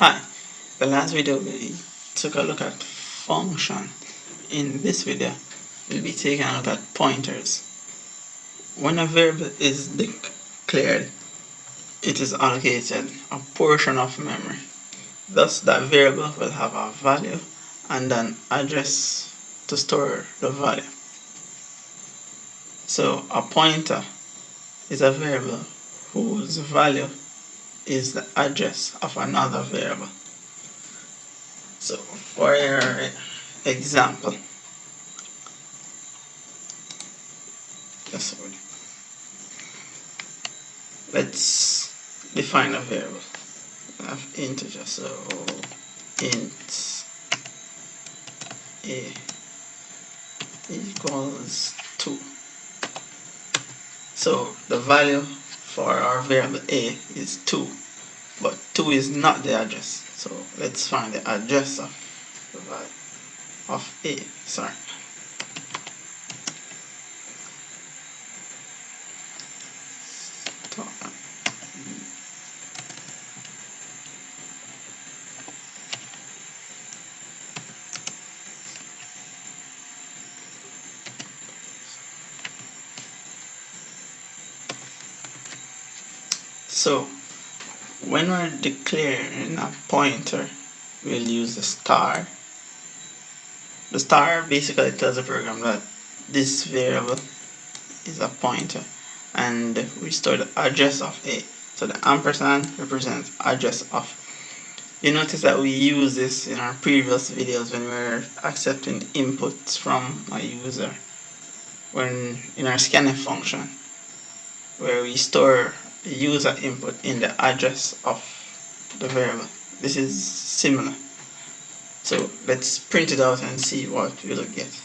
Hi, the last video we took a look at function. In this video, we'll be taking a look at pointers. When a variable is declared, it is allocated a portion of memory. Thus, that variable will have a value and an address to store the value. So, a pointer is a variable whose value is the address of another variable. So, for your example, let's define a variable. We have integer, so int a equals 2. So the value for our variable a is 2, but 2 is not the address. So let's find the address of the value of a. So when we're declaring a pointer, we'll use the star. The star basically tells the program that this variable is a pointer and we store the address of a. So the ampersand represents address of. You notice that we use this in our previous videos when we're accepting inputs from a user, when in our scanf function, where we store the user input in the address of the variable. This is similar. So let's print it out and see what we'll get.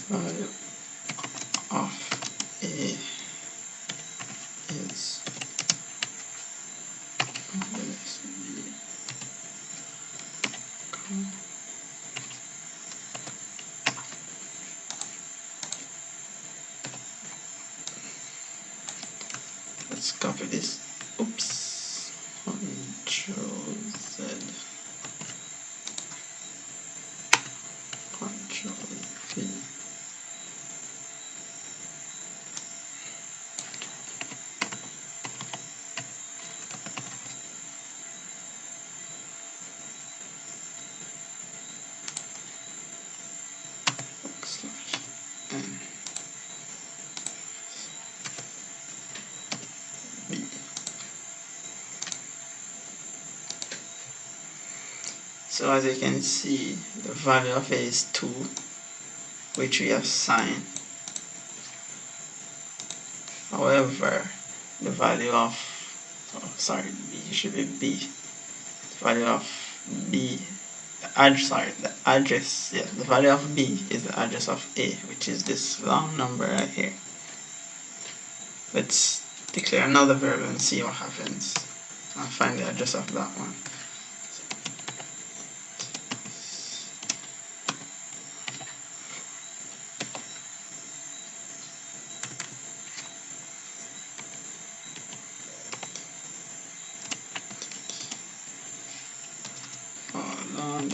Value of a is let's copy this. Oops. Control Z. Control V. /n B. So as you can see, the value of a is 2, which we have signed. However, the value of, B should be B. The value of B, the address, the value of B is the address of A, which is this long number right here. Let's declare another variable and see what happens. I'll find the address of that one.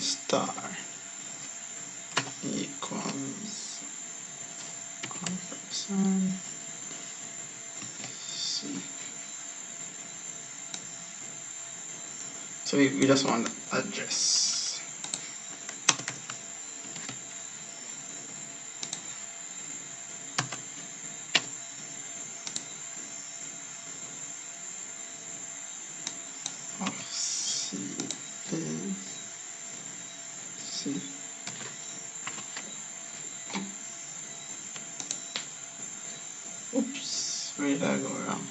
Star equals ampersand C. So we just want the address. Of C is C. Oops, where did I go wrong?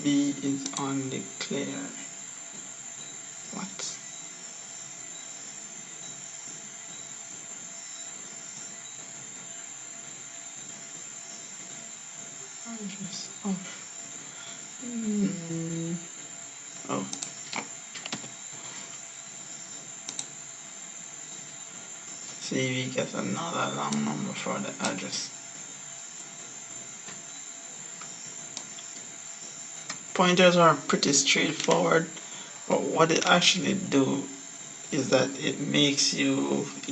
B is undeclared. What? Address of Oh, see, we get another long number for the address. Pointers are pretty straightforward, but what it actually do is that it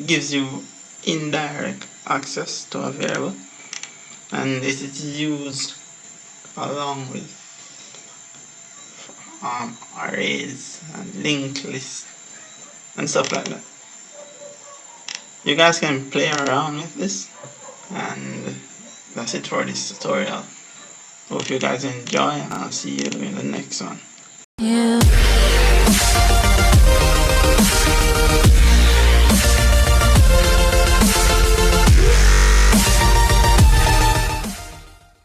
gives you indirect access to a variable, and it is used along with arrays and linked lists and stuff like that. You guys can play around with this, and that's it for this tutorial. Hope you guys enjoy, and I'll see you in the next one.